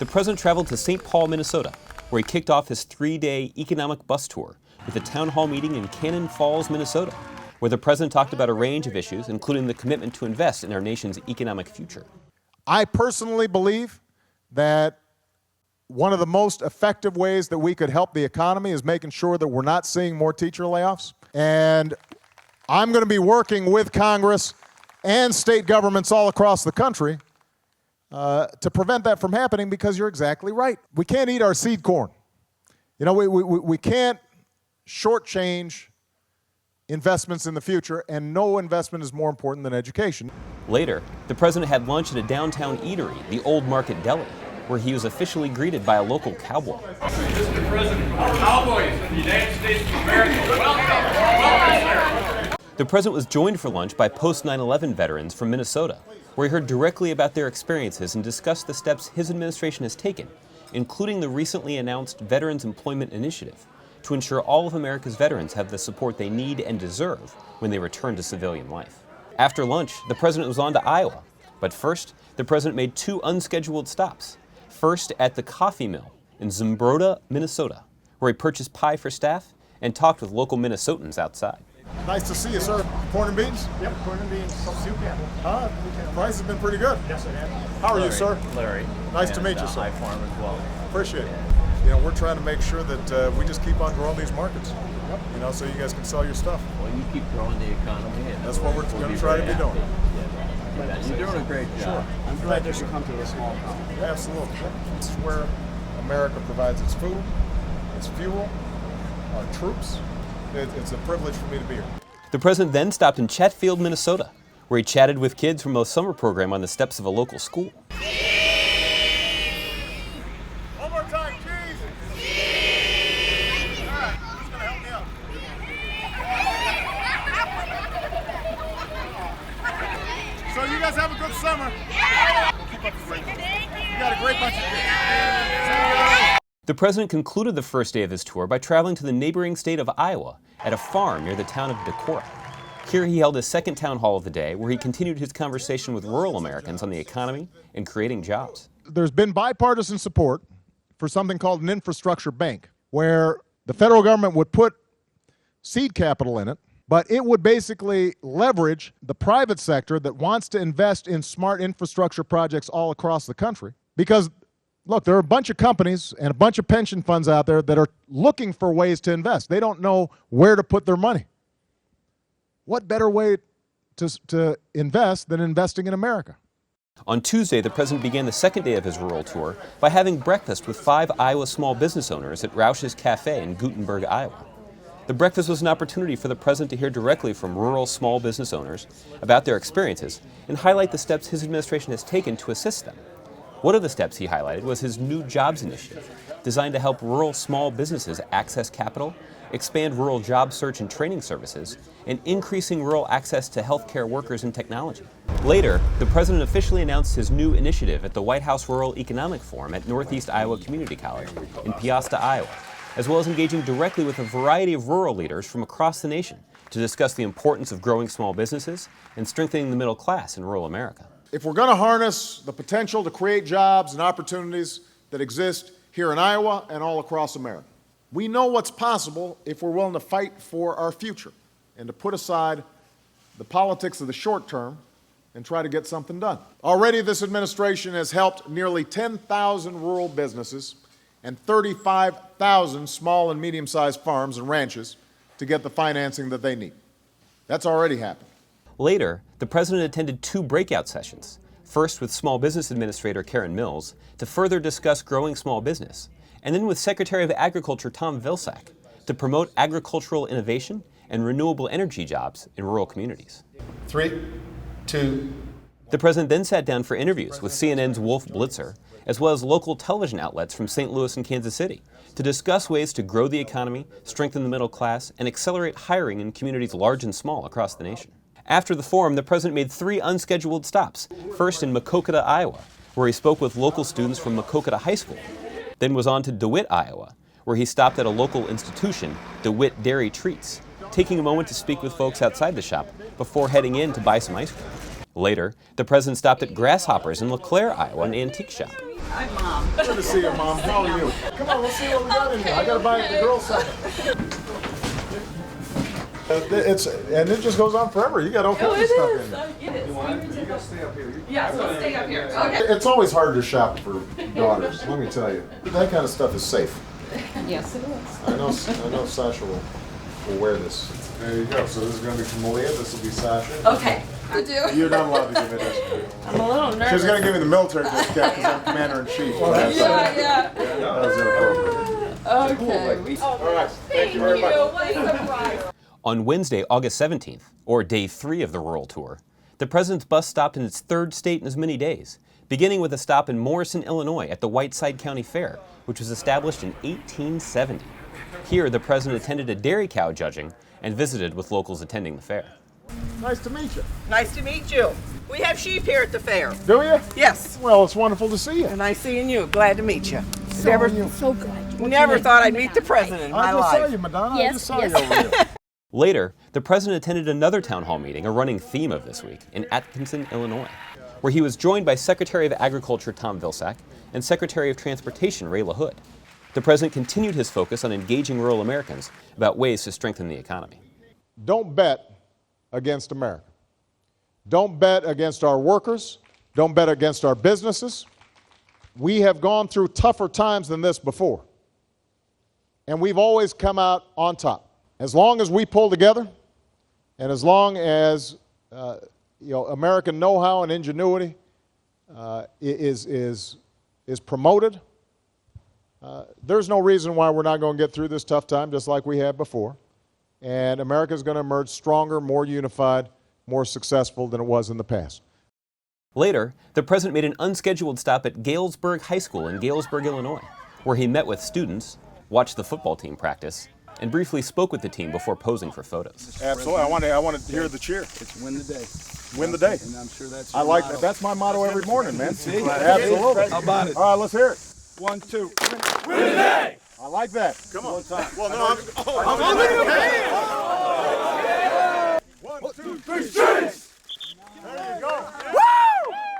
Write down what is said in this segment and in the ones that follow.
The president traveled to St. Paul, Minnesota, where he kicked off his 3-day economic bus tour with a town hall meeting in Cannon Falls, Minnesota, where the president talked about a range of issues, including the commitment to invest in our nation's economic future. I personally believe that one of the most effective ways that we could help the economy is making sure that we're not seeing more teacher layoffs. And I'm going to be working with Congress and state governments all across the country to prevent that from happening, because you're exactly right. We can't eat our seed corn. You know, we can't shortchange investments in the future, and no investment is more important than education. Later, the president had lunch at a downtown eatery, the Old Market Deli, where he was officially greeted by a local cowboy. Mr. President, our cowboys in the United States of America, welcome, sir. The president was joined for lunch by post-9/11 veterans from Minnesota, where he heard directly about their experiences and discussed the steps his administration has taken, including the recently announced Veterans Employment Initiative, to ensure all of America's veterans have the support they need and deserve when they return to civilian life. After lunch, the president was on to Iowa, but first, the president made 2 unscheduled stops. First, at the Coffee Mill in Zumbrota, Minnesota, where he purchased pie for staff and talked with local Minnesotans outside. Nice to see you, sir. Corn and beans? Yep, corn and beans, soup, The price has been pretty good. Yes, it has. How are you, sir? Larry. Nice to meet you, sir. High Farm as well. Appreciate it. You know, we're trying to make sure that we just keep on growing these markets. Yep. You know, so you guys can sell your stuff. Well, you keep growing the economy. And That's what we're going to try to be doing. Yeah. You're doing a great job. I'm glad that you come to a small town. Absolutely. It's where America provides its food, its fuel, our troops. It's a privilege for me to be here. The president then stopped in Chatfield, Minnesota, where he chatted with kids from a summer program on the steps of a local school. One more time, Jesus. All right, who's going to help me out? So you guys have a good summer. Keep up the great work. You got a great bunch of kids. The president concluded the first day of his tour by traveling to the neighboring state of Iowa at a farm near the town of Decorah. Here he held his second town hall of the day, where he continued his conversation with rural Americans on the economy and creating jobs. There's been bipartisan support for something called an infrastructure bank, where the federal government would put seed capital in it, but it would basically leverage the private sector that wants to invest in smart infrastructure projects all across the country. Because, look, there are a bunch of companies and a bunch of pension funds out there that are looking for ways to invest. They don't know where to put their money. What better way to invest than investing in America? On Tuesday, the president began the second day of his rural tour by having breakfast with 5 Iowa small business owners at Roush's Cafe in Gutenberg, Iowa. The breakfast was an opportunity for the president to hear directly from rural small business owners about their experiences and highlight the steps his administration has taken to assist them. One of the steps he highlighted was his new jobs initiative, designed to help rural small businesses access capital, expand rural job search and training services, and increasing rural access to healthcare workers and technology. Later, the president officially announced his new initiative at the White House Rural Economic Forum at Northeast Iowa Community College in Peosta, Iowa, as well as engaging directly with a variety of rural leaders from across the nation to discuss the importance of growing small businesses and strengthening the middle class in rural America. If we're going to harness the potential to create jobs and opportunities that exist here in Iowa and all across America, we know what's possible if we're willing to fight for our future and to put aside the politics of the short term and try to get something done. Already, this administration has helped nearly 10,000 rural businesses and 35,000 small and medium-sized farms and ranches to get the financing that they need. That's already happened. Later, the president attended 2 breakout sessions, first with Small Business Administrator Karen Mills to further discuss growing small business, and then with Secretary of Agriculture Tom Vilsack to promote agricultural innovation and renewable energy jobs in rural communities. 3, 2. The president then sat down for interviews with CNN's Wolf Blitzer, as well as local television outlets from St. Louis and Kansas City, to discuss ways to grow the economy, strengthen the middle class, and accelerate hiring in communities large and small across the nation. After the forum, the president made 3 unscheduled stops, first in Maquoketa, Iowa, where he spoke with local students from Maquoketa High School, then was on to DeWitt, Iowa, where he stopped at a local institution, DeWitt Dairy Treats, taking a moment to speak with folks outside the shop before heading in to buy some ice cream. Later, the president stopped at Grasshoppers in LeClaire, Iowa, an antique shop. Good to see you, Mom. How are you? Come on, let's see what we got in here. I gotta buy the girls something. And it just goes on forever. You got all kinds of stuff in there. You gotta stay up here. Yeah, so stay up here. Okay. It's always hard to shop for daughters, let me tell you. That kind of stuff is safe. Yes, it is. I know Sasha will wear this. There you go. So this is going to be from Malia. This will be Sasha. Okay. I do. You're not allowed to give me this. I'm a little nervous. She's going to give me the military discount because I'm commander-in-chief. Yeah. That was inappropriate. Okay. All right. Thank you very much. What a surprise. On Wednesday, August 17th, or day 3 of the rural tour, the president's bus stopped in its third state in as many days, beginning with a stop in Morrison, Illinois at the Whiteside County Fair, which was established in 1870. Here, the president attended a dairy cow judging and visited with locals attending the fair. Nice to meet you. Nice to meet you. We have sheep here at the fair. Do you? Yes. Well, it's wonderful to see you. And nice seeing you. Glad to meet you. So glad. Never thought I'd meet the president in my I just saw life. you, Madonna. I Yes, just saw yes. you over here. Later, the president attended another town hall meeting, a running theme of this week, in Atkinson, Illinois, where he was joined by Secretary of Agriculture Tom Vilsack and Secretary of Transportation Ray LaHood. The president continued his focus on engaging rural Americans about ways to strengthen the economy. Don't bet against America. Don't bet against our workers. Don't bet against our businesses. We have gone through tougher times than this before, and we've always come out on top. As long as we pull together, and as long as American know-how and ingenuity is promoted, there's no reason why we're not going to get through this tough time just like we have before. And America is going to emerge stronger, more unified, more successful than it was in the past. Later, the president made an unscheduled stop at Galesburg High School in Galesburg, Illinois, where he met with students, watched the football team practice, and briefly spoke with the team before posing for photos. Absolutely. I want to hear the cheer. It's win the day. Win the day. And I'm sure that's I like that. That's my motto every morning, man. Absolutely. How about it? All right, let's hear it. 1, 2. Win the day! I like that. Come on. One time. Well, no, I'm 1, 2, 3, streets! There you go.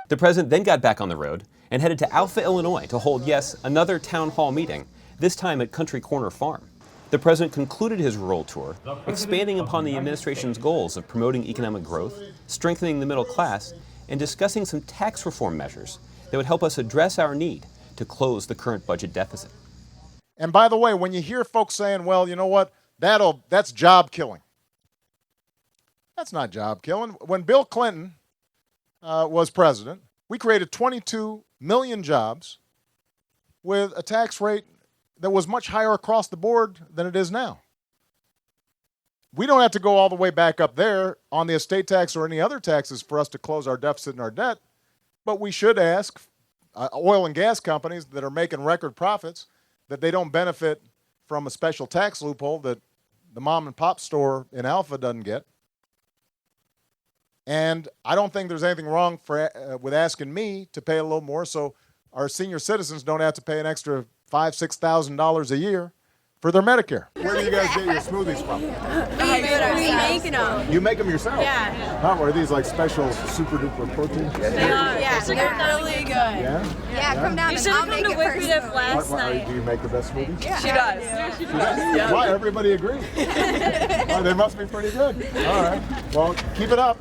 The president then got back on the road and headed to Alpha, Illinois to hold, yes, another town hall meeting, this time at Country Corner Farm. The president concluded his rural tour, expanding upon the administration's goals of promoting economic growth, strengthening the middle class, and discussing some tax reform measures that would help us address our need to close the current budget deficit. And by the way, when you hear folks saying, well, you know what, that's job killing. That's not job killing. When Bill Clinton was president, we created 22 million jobs with a tax rate that was much higher across the board than it is now. We don't have to go all the way back up there on the estate tax or any other taxes for us to close our deficit and our debt, but we should ask oil and gas companies that are making record profits that they don't benefit from a special tax loophole that the mom and pop store in Alpha doesn't get. And I don't think there's anything wrong with asking me to pay a little more so our senior citizens don't have to pay an extra $5,000, $6,000 a year for their Medicare. Where do you guys get your smoothies from? We making them. You make them yourself? Yeah. How are these like special super duper protein? Yeah, they're really good. Yeah? Yeah, come down and I'll make it personally. Do you make the best smoothies? Yeah. She does. She does? Why? Everybody agrees. Oh, they must be pretty good. All right. Well, keep it up.